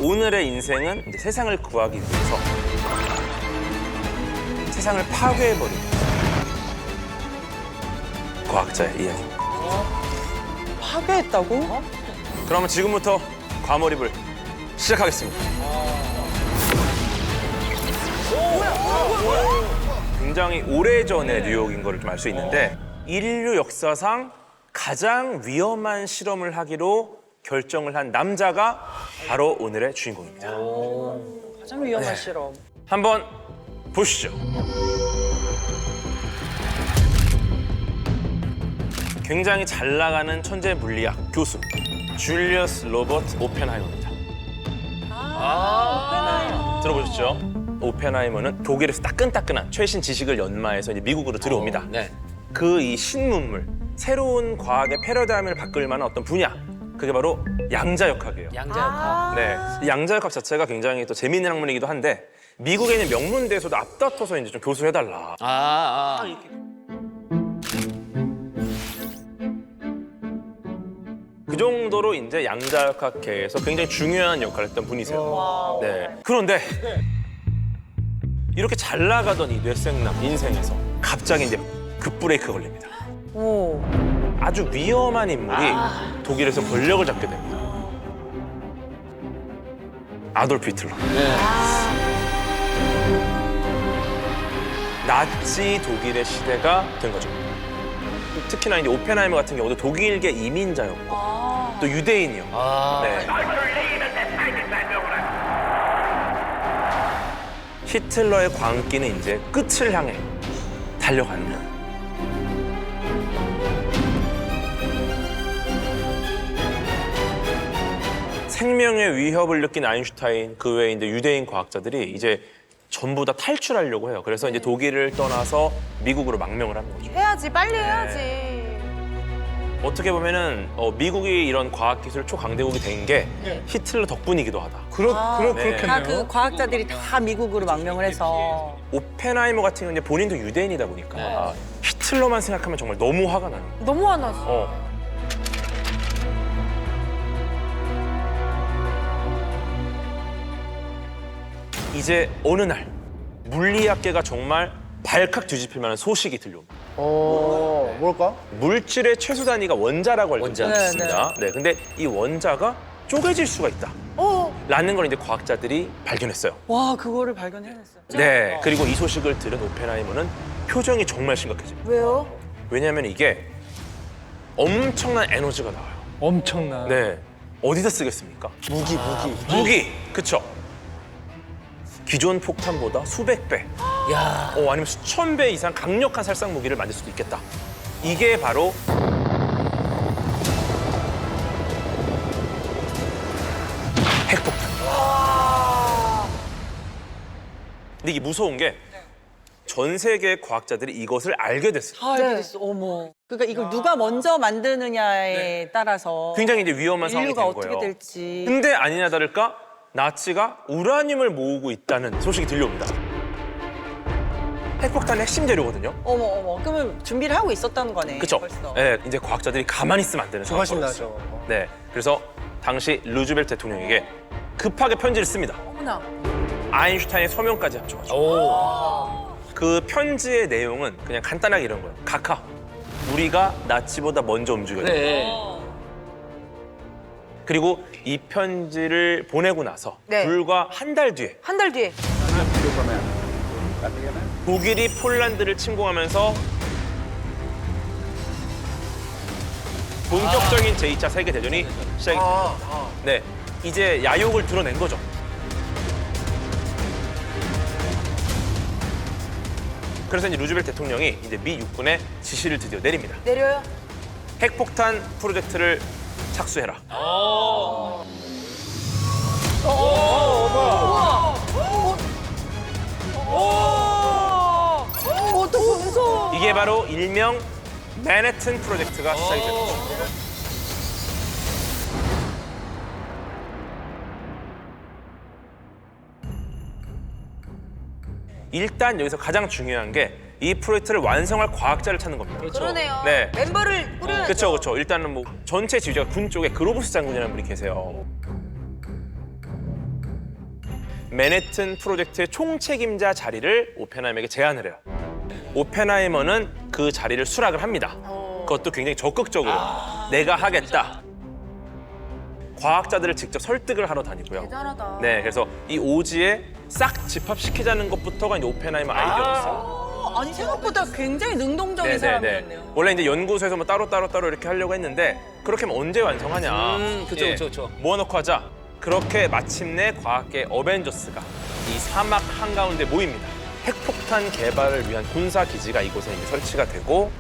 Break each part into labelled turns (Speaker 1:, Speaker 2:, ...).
Speaker 1: 오늘의 인생은 이제 세상을 구하기 위해서 세상을 파괴해버린 과학자의 이야기입니다.
Speaker 2: 파괴했다고?
Speaker 1: 그러면 지금부터 과몰입을 시작하겠습니다. 굉장히 오래전의 뉴욕인 거를 좀 알 수 있는데 인류 역사상 가장 위험한 실험을 하기로 결정을 한 남자가 바로 오늘의 주인공입니다.
Speaker 2: 가장 위험한 실험.
Speaker 1: 한번 보시죠. 굉장히 잘 나가는 천재 물리학 교수 줄리어스 로버트 오펜하이머입니다. 들어보셨죠? 오펜하이머는 독일에서 따끈따끈한 최신 지식을 연마해서 이제 미국으로 들어옵니다. 그 이 신문물, 새로운 과학의 패러다임을 바꿀 만한 어떤 분야, 그게 바로 양자역학이에요.
Speaker 3: 양자역학.
Speaker 1: 네, 이 양자역학 자체가 굉장히 또 재미있는 학문이기도 한데 미국에 있는 명문대에서도 앞다퉈서 이제 좀 교수해달라. 그 정도로 이제 양자역학계에서 굉장히 중요한 역할을 했던 분이세요. 네. 그런데 이렇게 잘 나가던 이 뇌생남 인생에서 갑자기 이제 급브레이크 걸립니다.
Speaker 2: 오.
Speaker 1: 아주 위험한 인물이 독일에서 권력을 잡게 됩니다. 아돌프 히틀러. 나치 독일의 시대가 된 거죠. 특히나 이제 오펜하이머 같은 경우도 독일계 이민자였고 또 유대인이요. 네. 히틀러의 광기는 이제 끝을 향해 달려가는. 생명의 위협을 느낀 아인슈타인, 그 외에 이제 유대인 과학자들이 이제 전부 다 탈출하려고 해요. 그래서 이제 독일을 떠나서 미국으로 망명을 하는 거죠.
Speaker 3: 해야지, 빨리 해야지.
Speaker 1: 어떻게 보면은 미국이 이런 과학기술 초강대국이 된 게 히틀러 덕분이기도 하다.
Speaker 2: 다
Speaker 1: 그렇겠네요.
Speaker 2: 그 과학자들이 다 미국으로 망명을 해서.
Speaker 1: 오펜하이머 같은 경우는 본인도 유대인이다 보니까 히틀러만 생각하면 정말 너무 화가 나는 거예요.
Speaker 3: 너무 화났어.
Speaker 1: 이제 어느 날 물리학계가 정말 발칵 뒤집힐 만한 소식이 들려옵니다.
Speaker 4: 뭘까?
Speaker 1: 물질의 최소 단위가 원자라고 알고
Speaker 3: 원자.
Speaker 1: 있습니다. 네, 근데 이 원자가 쪼개질 수가 있다. 라는 걸 이제 과학자들이 발견했어요.
Speaker 2: 와, 그거를 발견해냈어요.
Speaker 1: 네, 그리고 이 소식을 들은 오펜하이머는 표정이 정말 심각해집니다.
Speaker 3: 왜요?
Speaker 1: 왜냐하면 이게 엄청난 에너지가 나와요.
Speaker 4: 엄청난.
Speaker 1: 네, 어디다 쓰겠습니까? 무기, 그쵸? 기존 폭탄보다 수백 배, 아니면 수천 배 이상 강력한 살상 무기를 만들 수도 있겠다. 이게 바로 핵폭탄. 근데 이게 무서운 게 전 세계 과학자들이 이것을 알게 됐어요.
Speaker 2: 알게 됐어. 어머. 그러니까 이걸 누가 먼저 만드느냐에 따라서
Speaker 1: 굉장히 이제 위험한 상황이
Speaker 2: 인류가
Speaker 1: 된
Speaker 2: 어떻게
Speaker 1: 거예요.
Speaker 2: 될지.
Speaker 1: 근데 아니나 다를까 나치가 우라늄을 모으고 있다는 소식이 들려옵니다. 핵폭탄의 핵심 재료거든요.
Speaker 2: 어머. 그러면 준비를 하고 있었다는 거네.
Speaker 1: 그렇죠?
Speaker 2: 벌써.
Speaker 1: 네, 이제 과학자들이 가만히 있으면 안 되는
Speaker 4: 조바심
Speaker 1: 상황이었어요.
Speaker 4: 나죠.
Speaker 1: 네, 그래서 당시 루즈벨트 대통령에게 급하게 편지를 씁니다.
Speaker 3: 어머나.
Speaker 1: 아인슈타인의 서명까지 합쳐가지고. 그 편지의 내용은 그냥 간단하게 이런 거예요. 각하, 우리가 나치보다 먼저 움직여야 돼. 그리고 이 편지를 보내고 나서
Speaker 3: 네.
Speaker 1: 불과 한 달 뒤에
Speaker 3: 한 달 뒤에.
Speaker 1: 독일이 폴란드를 침공하면서 본격적인 제2차 세계대전이 시작이 됩니다. 네, 이제 야욕을 드러낸 거죠. 그래서 이제 루즈벨트 대통령이 이제 미 육군에 지시를 드디어 내립니다.
Speaker 3: 내려요?
Speaker 1: 핵폭탄 프로젝트를 착수해라.
Speaker 3: 너무 무서워.
Speaker 1: 이게 바로 일명 맨해튼 프로젝트가 시작이 되는 거죠. 일단 여기서 가장 중요한 게 이 프로젝트를 완성할 과학자를 찾는 겁니다.
Speaker 3: 그러네요.
Speaker 1: 네.
Speaker 3: 멤버를 꾸려야죠.
Speaker 1: 그렇죠. 일단은 뭐 전체 지휘자가 군 쪽에 그로브스 장군이라는 분이 계세요. 맨해튼 프로젝트의 총책임자 자리를 오펜하이머에게 제안을 해요. 오펜하이머는 그 자리를 수락을 합니다. 그것도 굉장히 적극적으로 내가 하겠다. 과학자들을 직접 설득을 하러 다니고요.
Speaker 3: 대단하다.
Speaker 1: 네, 그래서 이 오지에 싹 집합시키자는 것부터가 이제 오펜하이머 아이디어였어요.
Speaker 2: 아니 생각보다 굉장히 능동적인 사람이었네요.
Speaker 1: 원래 이제 연구소에서 뭐 따로 이렇게 하려고 했는데 그렇게 하면 언제 완성하냐.
Speaker 5: 그쵸.
Speaker 1: 모아놓고 하자. 그렇게 마침내 과학계 어벤져스가 이 사막 한가운데 모입니다. 핵폭탄 개발을 위한 군사 기지가 이곳에 이제 설치가 되고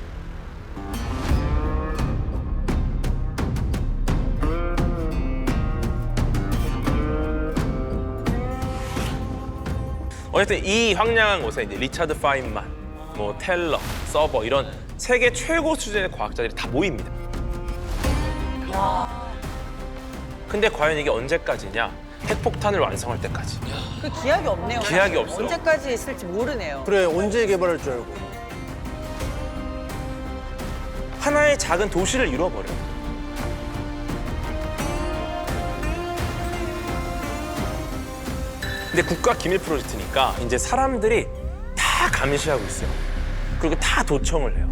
Speaker 1: 어쨌든 이 황량한 곳에 이제 리차드 파인만, 뭐 텔러, 서버 이런 세계 최고 수준의 과학자들이 다 모입니다. 근데 과연 이게 언제까지냐? 핵폭탄을 완성할 때까지.
Speaker 2: 그 기약이 없네요.
Speaker 1: 기약이 없어.
Speaker 2: 언제까지 있을지 모르네요.
Speaker 4: 그래, 언제 개발할 줄 알고.
Speaker 1: 하나의 작은 도시를 이루어버려요. 근데 국가 기밀 프로젝트니까 이제 사람들이 다 감시하고 있어요. 그리고 다 도청을 해요.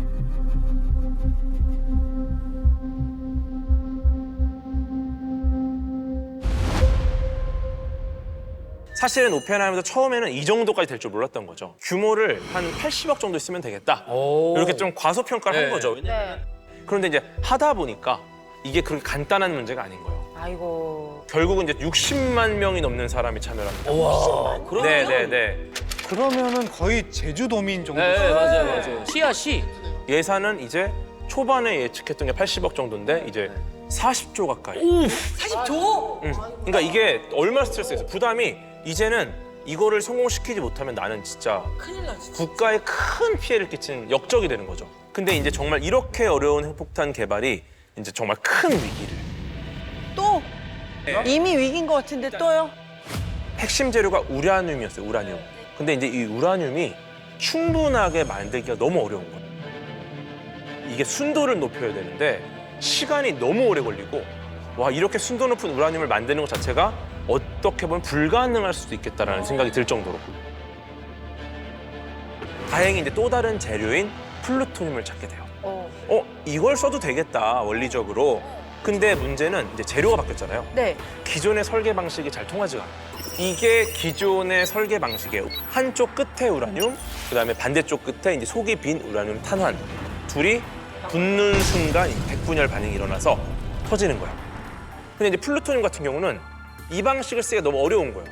Speaker 1: 사실은 오펜하이머도 처음에는 이 정도까지 될 줄 몰랐던 거죠. 규모를 한 80억 정도 쓰면 되겠다. 이렇게 좀 과소평가를 한 거죠.
Speaker 3: 네.
Speaker 1: 그런데 이제 하다 보니까 이게 그렇게 간단한 문제가 아닌 거예요.
Speaker 3: 아이고.
Speaker 1: 결국은 이제 60만 명이 넘는 사람이 참여를 합니다.
Speaker 5: 와, 그러면
Speaker 1: 네.
Speaker 4: 그러면은 거의 제주도민 정도.
Speaker 5: 네, 맞아요. 시야 시.
Speaker 1: 예산은 이제 초반에 예측했던 게 80억 정도인데 이제 40조 가까이.
Speaker 2: 40조?
Speaker 1: 그러니까 이게 얼마나 스트레스였어요. 부담이 이제는 이거를 성공시키지 못하면 나는 진짜
Speaker 2: 큰일 나지.
Speaker 1: 국가에 큰 피해를 끼친 역적이 되는 거죠. 근데 이제 정말 이렇게 어려운 핵폭탄 개발이 이제 정말 큰 위기를.
Speaker 2: 또? 이미 위기인 것 같은데 또요?
Speaker 1: 핵심 재료가 우라늄이었어요. 우라늄. 근데 이제 이 우라늄이 충분하게 만들기가 너무 어려운 거예요. 이게 순도를 높여야 되는데 시간이 너무 오래 걸리고 와 이렇게 순도 높은 우라늄을 만드는 것 자체가 어떻게 보면 불가능할 수도 있겠다라는 생각이 들 정도로 다행히 이제 또 다른 재료인 플루토늄을 찾게 돼요. 이걸 써도 되겠다 원리적으로. 근데 문제는 이제 재료가 바뀌었잖아요.
Speaker 3: 네.
Speaker 1: 기존의 설계 방식이 잘 통하지가 않아요. 이게 기존의 설계 방식이에요. 한쪽 끝에 우라늄, 그다음에 반대쪽 끝에 이제 속이 빈 우라늄 탄환. 둘이 붙는 순간 핵분열 반응이 일어나서 터지는 거예요. 근데 이제 플루토늄 같은 경우는 이 방식을 쓰기가 너무 어려운 거예요.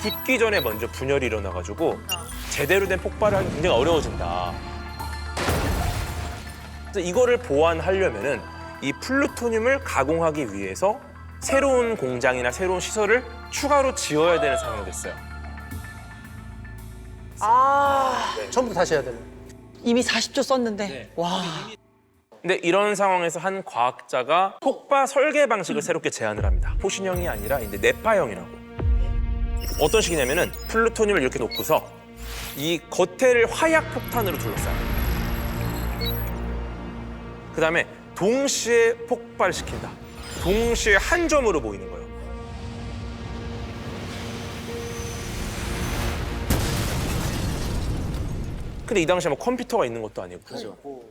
Speaker 1: 붙기 전에 먼저 분열이 일어나가지고 제대로 된 폭발을 하기 굉장히 어려워진다. 그래서 이거를 보완하려면은 이 플루토늄을 가공하기 위해서 새로운 공장이나 새로운 시설을 추가로 지어야 되는 상황이 됐어요.
Speaker 4: 처음부터 다시 해야 되네.
Speaker 2: 이미 40조 썼는데. 와.
Speaker 1: 근데 이런 상황에서 한 과학자가 폭발 설계 방식을 새롭게 제안을 합니다. 포신형이 아니라 이제 네파형이라고. 어떤 식이냐면은 플루토늄을 이렇게 놓고서 이 겉에를 화약 폭탄으로 둘러싸요. 그다음에 동시에 폭발시킨다. 동시에 한 점으로 보이는 거예요. 근데 이 당시에 뭐 컴퓨터가 있는 것도 아니고.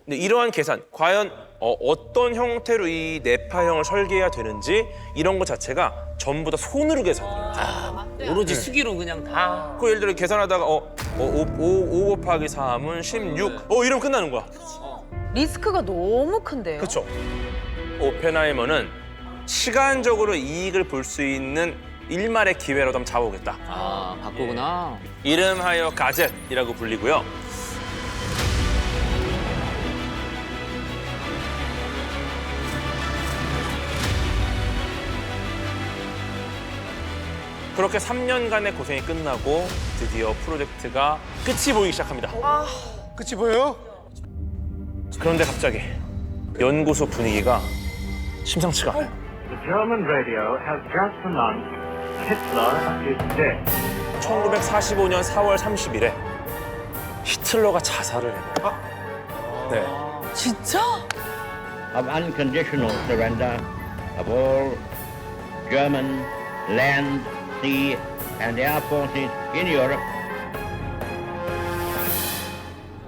Speaker 1: 근데 이러한 계산, 과연 어떤 형태로 이 네파형을 설계해야 되는지 이런 것 자체가 전부 다 손으로 계산해요.
Speaker 5: 오로지 수기로 그냥 다.
Speaker 1: 그 예를 들어 계산하다가 5 곱하기 3은 16. 이러면 끝나는 거야.
Speaker 3: 리스크가 너무 큰데요.
Speaker 1: 그렇죠. 오펜하이머는 시간적으로 이익을 볼 수 있는 일말의 기회라도 한번 잡아보겠다.
Speaker 5: 바꾸구나.
Speaker 1: 이름하여 가젯이라고 불리고요. 그렇게 3년간의 고생이 끝나고 드디어 프로젝트가 끝이 보이기 시작합니다.
Speaker 4: 끝이 보여요?
Speaker 1: 그런데 갑자기 연구소 분위기가 심상치가 않아요.
Speaker 6: The German radio has just announced Hitler is dead.
Speaker 1: 1945년 4월 30일에 히틀러가 자살을 해요. 네.
Speaker 2: 진짜?
Speaker 7: of unconditional surrender of all German land, sea and air forces in Europe.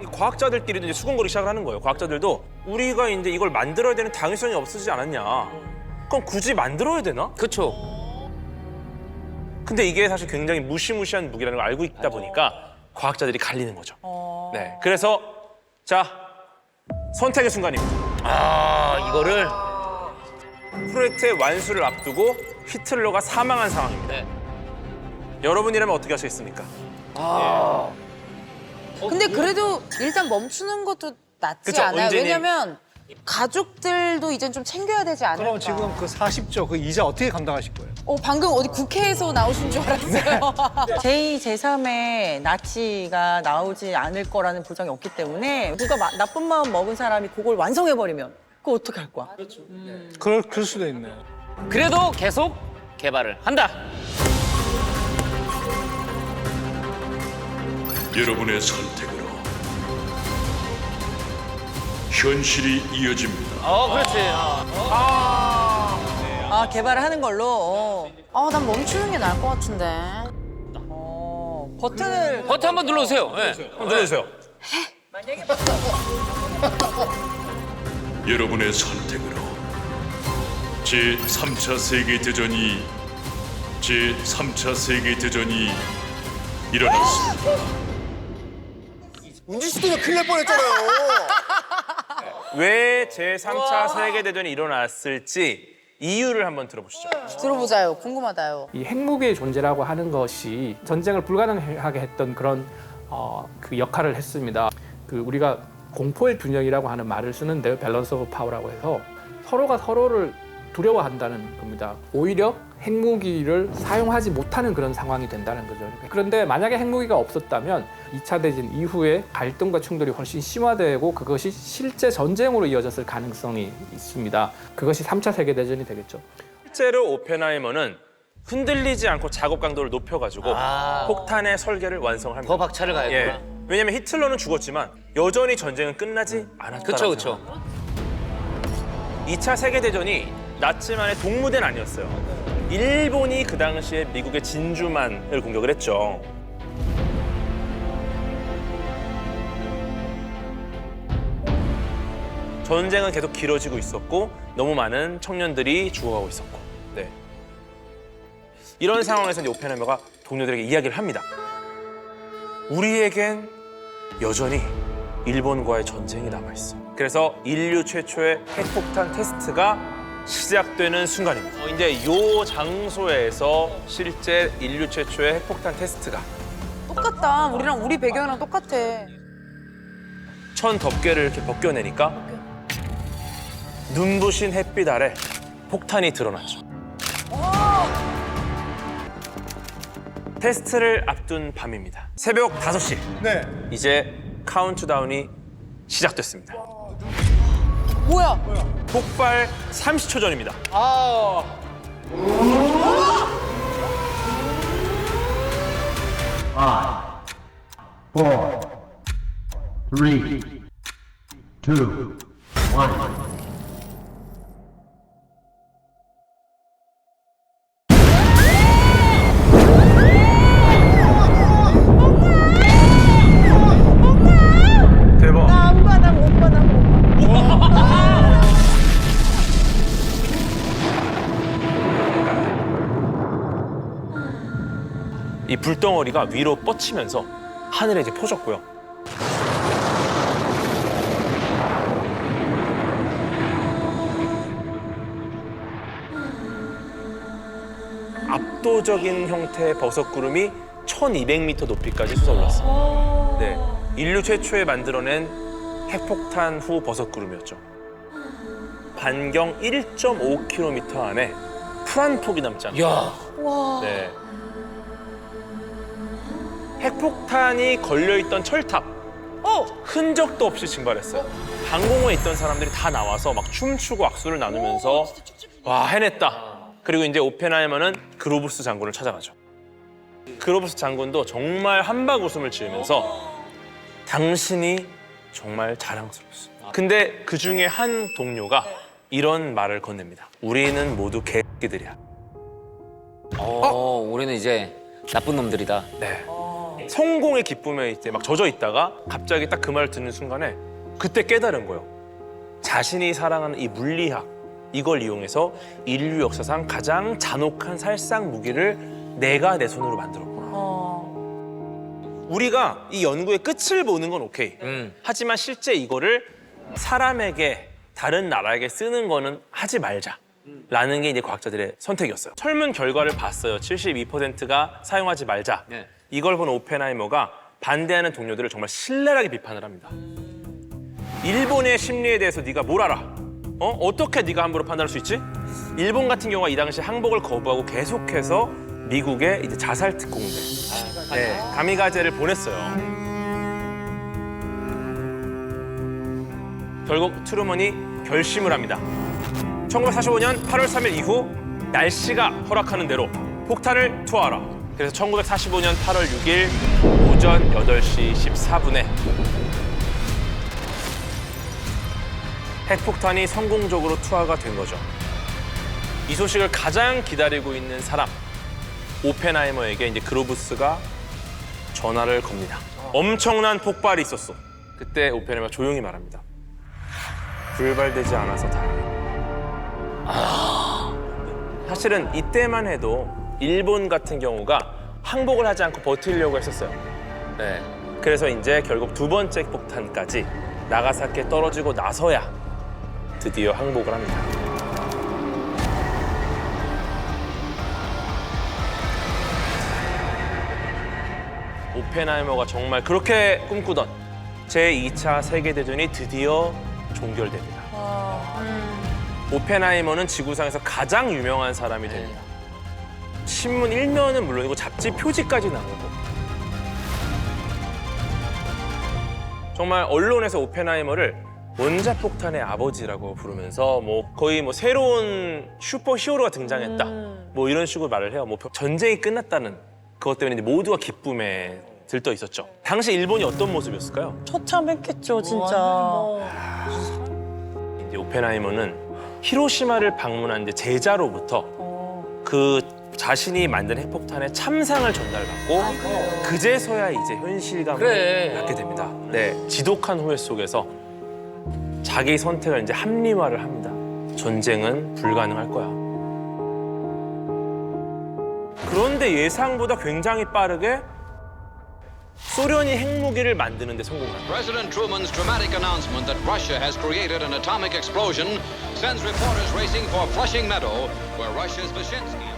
Speaker 1: 이 과학자들끼리도 이제 수군거리기 시작을 하는 거예요. 과학자들도 우리가 이제 이걸 만들어야 되는 당위성이 없어지지 않았냐. 그럼 굳이 만들어야 되나?
Speaker 5: 그렇죠.
Speaker 1: 근데 이게 사실 굉장히 무시무시한 무기라는 걸 알고 있다 보니까 과학자들이 갈리는 거죠. 네, 그래서 자 선택의 순간입니다.
Speaker 5: 아, 이거를.
Speaker 1: 프로젝트의 완수를 앞두고 히틀러가 사망한 상황입니다.
Speaker 5: 네.
Speaker 1: 여러분이라면 어떻게 하시겠습니까?
Speaker 3: 근데 그래도 일단 멈추는 것도 낫지
Speaker 1: 그쵸,
Speaker 3: 않아요?
Speaker 1: 은지님. 왜냐면
Speaker 3: 왜냐면 가족들도 이젠 좀 챙겨야 되지 않을까.
Speaker 4: 그럼 지금 그 40조 그 이자 어떻게 감당하실 거예요?
Speaker 3: 방금 어디 국회에서 나오신 줄 알았어요.
Speaker 2: 제2, 제3의 나치가 나오지 않을 거라는 보장이 없기 때문에 누가 나쁜 마음 먹은 사람이 그걸 완성해버리면 그거 어떻게 할 거야?
Speaker 4: 그럴 수도 있네.
Speaker 5: 그래도 계속 개발을 한다.
Speaker 8: 여러분의 선택으로 현실이 이어집니다.
Speaker 5: 그렇지.
Speaker 2: 아, 개발을 하는 걸로.
Speaker 3: 난 멈추는 게 나을 것 같은데.
Speaker 2: 버튼을
Speaker 5: 버튼 한번 눌러주세요. 네.
Speaker 1: 한번 눌러주세요.
Speaker 8: 여러분의 선택으로 제3차 세계대전이 일어났습니다.
Speaker 4: 은지 씨도 큰일 날 뻔했잖아요.
Speaker 1: 왜 제3차 세계대전이 일어났을지 이유를 한번 들어보시죠.
Speaker 3: 들어보자요. 궁금하다요.
Speaker 9: 이 핵무기의 존재라고 하는 것이 전쟁을 불가능하게 했던 그런 그 역할을 했습니다. 그 우리가 공포의 균형이라고 하는 말을 쓰는데요. 밸런스 오브 파워라고 해서 서로가 서로를 두려워한다는 겁니다. 오히려 핵무기를 사용하지 못하는 그런 상황이 된다는 거죠. 그런데 만약에 핵무기가 없었다면 2차 대전 이후에 갈등과 충돌이 훨씬 심화되고 그것이 실제 전쟁으로 이어졌을 가능성이 있습니다. 그것이 3차 세계대전이 되겠죠.
Speaker 1: 실제로 오펜하이머는 흔들리지 않고 작업 강도를 높여가지고 폭탄의 설계를 완성합니다.
Speaker 5: 더 박차를 가야구나.
Speaker 1: 예. 왜냐면 히틀러는 죽었지만 여전히 전쟁은 끝나지 않았다는
Speaker 5: 그렇죠, 그렇죠.
Speaker 1: 2차 세계대전이 나치만의 동무대는 아니었어요. 일본이 그 당시에 미국의 진주만을 공격을 했죠. 전쟁은 계속 길어지고 있었고 너무 많은 청년들이 죽어가고 있었고. 네. 이런 상황에서 이제 오펜하이머가 동료들에게 이야기를 합니다. 우리에겐 여전히 일본과의 전쟁이 남아있어. 그래서 인류 최초의 핵폭탄 테스트가 시작되는 순간입니다. 이제 이 장소에서 실제 인류 최초의 핵폭탄 테스트가
Speaker 3: 똑같다. 우리 배경이랑 똑같아.
Speaker 1: 천 덮개를 이렇게 벗겨내니까 눈부신 햇빛 아래 폭탄이 드러났죠. 테스트를 앞둔 밤입니다. 새벽 5시.
Speaker 4: 네.
Speaker 1: 이제 카운트다운이 시작됐습니다.
Speaker 3: 뭐야?
Speaker 1: 폭발 30초 전입니다.
Speaker 7: Four, three, two, one.
Speaker 1: 대박.
Speaker 2: 안 봐, 나 못 봐, 나 못 봐.
Speaker 1: 이 불덩어리가 위로 뻗치면서 하늘에 이제 퍼졌고요. 압도적인 형태의 버섯구름이 1200m 높이까지 솟아올랐어요. 네, 인류 최초에 만들어낸 핵폭탄 후 버섯구름이었죠. 반경 1.5km 안에 풀 한 폭이 남지 않아요.
Speaker 5: 야,
Speaker 1: 네. 핵폭탄이 걸려있던 철탑 흔적도 없이 증발했어요. 항공호에 있던 사람들이 다 나와서 막 춤추고 악수를 나누면서 와, 해냈다. 그리고 이제 오펜하이머는 그로브스 장군을 찾아가죠. 그로브스 장군도 정말 한박 웃음을 지으면서 당신이 정말 자랑스러웠어. 근데 그 중에 한 동료가 이런 말을 건넵니다. 우리는 모두 개새끼들이야.
Speaker 5: 우리는 이제 나쁜 놈들이다.
Speaker 1: 네. 성공의 기쁨에 이제 막 젖어 있다가 갑자기 딱 그 말을 듣는 순간에 그때 깨달은 거예요. 자신이 사랑하는 이 물리학, 이걸 이용해서 인류 역사상 가장 잔혹한 살상 무기를 내가 내 손으로 만들었구나. 우리가 이 연구의 끝을 보는 건 오케이. 하지만 실제 이거를 사람에게, 다른 나라에게 쓰는 거는 하지 말자. 라는 게 이제 과학자들의 선택이었어요. 설문 결과를 봤어요. 72%가 사용하지 말자.
Speaker 5: 네.
Speaker 1: 이걸 본 오펜하이머가 반대하는 동료들을 정말 신랄하게 비판을 합니다. 일본의 심리에 대해서 네가 뭘 알아? 어떻게 네가 함부로 판단할 수 있지? 일본 같은 경우가 이 당시 항복을 거부하고 계속해서 미국에 이제 자살 특공대, 가미가제를 보냈어요. 결국 트루먼이 결심을 합니다. 1945년 8월 3일 이후 날씨가 허락하는 대로 폭탄을 투하하라. 그래서 1945년 8월 6일 오전 8시 14분에 핵폭탄이 성공적으로 투하가 된 거죠. 이 소식을 가장 기다리고 있는 사람, 오펜하이머에게 이제 그로브스가 전화를 겁니다. 엄청난 폭발이 있었어. 그때 오펜하이머가 조용히 말합니다. 불발되지 않아서 다행이다. 사실은 이때만 해도 일본 같은 경우가 항복을 하지 않고 버티려고 했었어요. 네. 그래서 이제 결국 두 번째 폭탄까지 나가사키에 떨어지고 나서야 드디어 항복을 합니다. 오펜하이머가 정말 그렇게 꿈꾸던 제2차 세계대전이 드디어 종결됩니다. 오펜하이머는 지구상에서 가장 유명한 사람이 됩니다. 신문 1면은 물론이고 잡지 표지까지 나오고 정말 언론에서 오펜하이머를 원자폭탄의 아버지라고 부르면서 거의 새로운 슈퍼히어로가 등장했다. 이런 식으로 말을 해요. 전쟁이 끝났다는 그것 때문에 이제 모두가 기쁨에 들떠 있었죠. 당시 일본이 어떤 모습이었을까요?
Speaker 2: 처참했겠죠, 진짜.
Speaker 1: 이제 오펜하이머는 히로시마를 방문한 이제 제자로부터 그 자신이 만든 핵폭탄의 참상을 전달받고 그제서야 이제 현실감을 갖게 됩니다. 네, 지독한 후회 속에서 자기 선택을 이제 합리화를 합니다. 전쟁은 불가능할 거야. 그런데 예상보다 굉장히 빠르게 소련이 핵무기를 만드는 데 성공합니다.
Speaker 10: President Truman's dramatic announcement that Russia has created an atomic explosion sends reporters racing for Flushing Meadow, where Russia's Vyshinsky.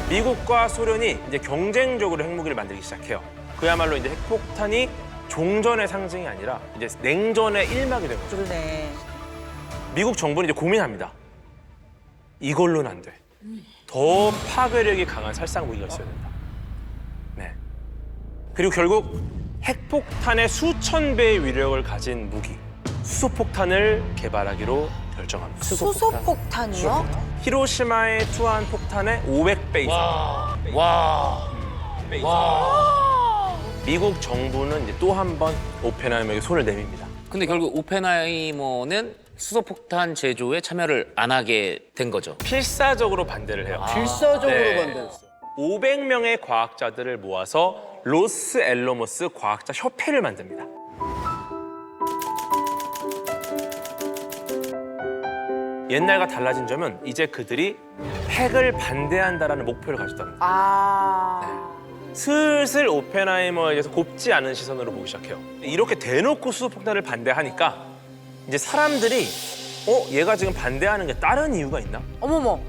Speaker 1: 미국과 소련이 이제 경쟁적으로 핵무기를 만들기 시작해요. 그야말로 이제 핵폭탄이 종전의 상징이 아니라 이제 냉전의 일막이 된 거죠.
Speaker 2: 그러네.
Speaker 1: 미국 정부는 이제 고민합니다. 이걸로는 안 돼. 더 파괴력이 강한 살상 무기가 있어야 된다. 네. 그리고 결국 핵폭탄의 수천 배의 위력을 가진 무기, 수소폭탄을 개발하기로 결정합니다.
Speaker 3: 수소폭탄이요?
Speaker 1: 히로시마에 투하한 폭탄의 500배 이상. 미국 정부는 이제 또 한 번 오펜하이머에게 손을 내밉니다.
Speaker 5: 근데 결국 오펜하이머는 수소폭탄 제조에 참여를 안 하게 된 거죠.
Speaker 1: 필사적으로 반대를 해요.
Speaker 4: 필사적으로
Speaker 1: 네.
Speaker 4: 반대했어요.
Speaker 1: 500명의 과학자들을 모아서 로스 앨러모스 과학자 협회를 만듭니다. 옛날과 달라진 점은 이제 그들이 핵을 반대한다라는 목표를 가졌답니다. 슬슬 오펜하이머에게서 곱지 않은 시선으로 보기 시작해요. 이렇게 대놓고 수소폭탄을 반대하니까 이제 사람들이 얘가 지금 반대하는 게 다른 이유가 있나?
Speaker 3: 어머머.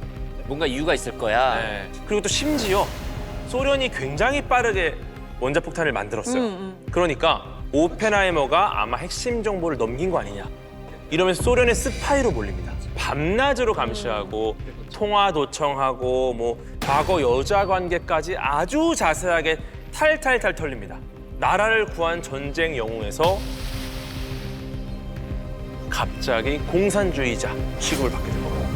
Speaker 5: 뭔가 이유가 있을 거야.
Speaker 1: 네. 그리고 또 심지어 소련이 굉장히 빠르게 원자폭탄을 만들었어요. 그러니까 오펜하이머가 아마 핵심 정보를 넘긴 거 아니냐. 이러면서 소련의 스파이로 몰립니다. 밤낮으로 감시하고 통화 도청하고 과거 여자 관계까지 아주 자세하게 탈탈탈 털립니다. 나라를 구한 전쟁 영웅에서 갑자기 공산주의자 취급을 받게 된 겁니다.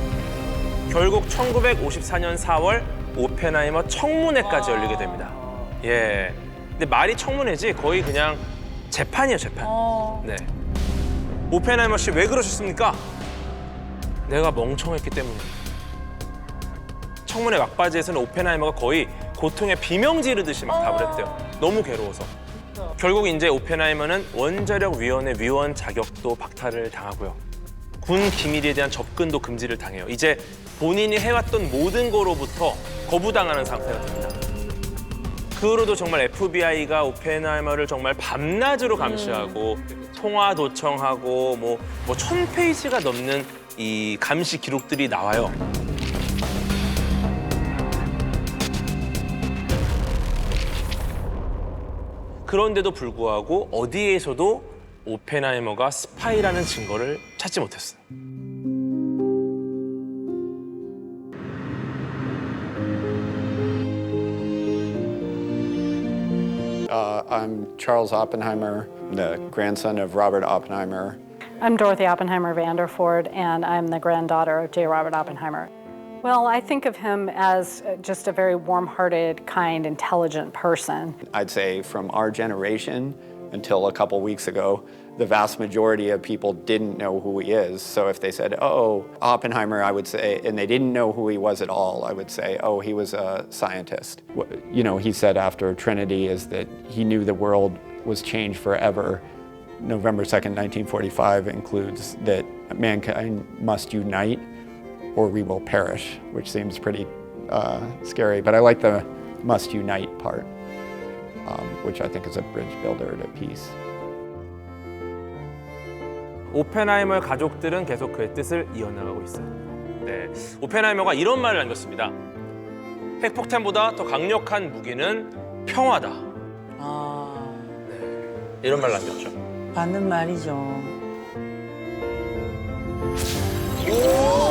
Speaker 1: 결국 1954년 4월 오펜하이머 청문회까지 열리게 됩니다. 예. 근데 말이 청문회지 거의 그냥 재판이에요, 재판. 네. 오펜하이머 씨 왜 그러셨습니까? 내가 멍청했기 때문에. 청문회 막바지에서는 오펜하이머가 거의 고통에 비명 지르듯이 막 답을 했대요. 너무 괴로워서. 결국 이제 오펜하이머는 원자력위원회 위원 자격도 박탈을 당하고요. 군 기밀에 대한 접근도 금지를 당해요. 이제 본인이 해왔던 모든 거로부터 거부당하는 상태가 됩니다. 그 후로도 정말 FBI가 오펜하이머를 정말 밤낮으로 감시하고 통화 도청하고 뭐 1000페이지가 넘는 이 감시 기록들이 나와요. 그런데도 불구하고 어디에서도 오펜하이머가 스파이라는 증거를 찾지 못했어요.
Speaker 11: I'm Charles Oppenheimer, the grandson of Robert Oppenheimer.
Speaker 12: I'm Dorothy Oppenheimer Vanderford, and I'm the granddaughter of J. Robert Oppenheimer. Well, I think of him as just a very warm-hearted, kind, intelligent person.
Speaker 11: I'd say from our generation until a couple weeks ago, the vast majority of people didn't know who he is. So if they said, oh, Oppenheimer, I would say, and they didn't know who he was at all, I would say, oh, he was a scientist. What, you know, he said after Trinity is that he knew the world was changed forever. November 2nd, 1945 includes that mankind must unite or we will perish, which seems pretty scary. But I like the must unite part, which I think is a bridge builder to peace.
Speaker 1: 오펜하이머의 가족들은 계속 그의 뜻을 이어나가고 있어요. 네, 오펜하이머가 이런 말을 남겼습니다. 핵폭탄보다 더 강력한 무기는 평화다. 이런 말을 남겼죠.
Speaker 2: 맞는 말이죠.
Speaker 1: 오!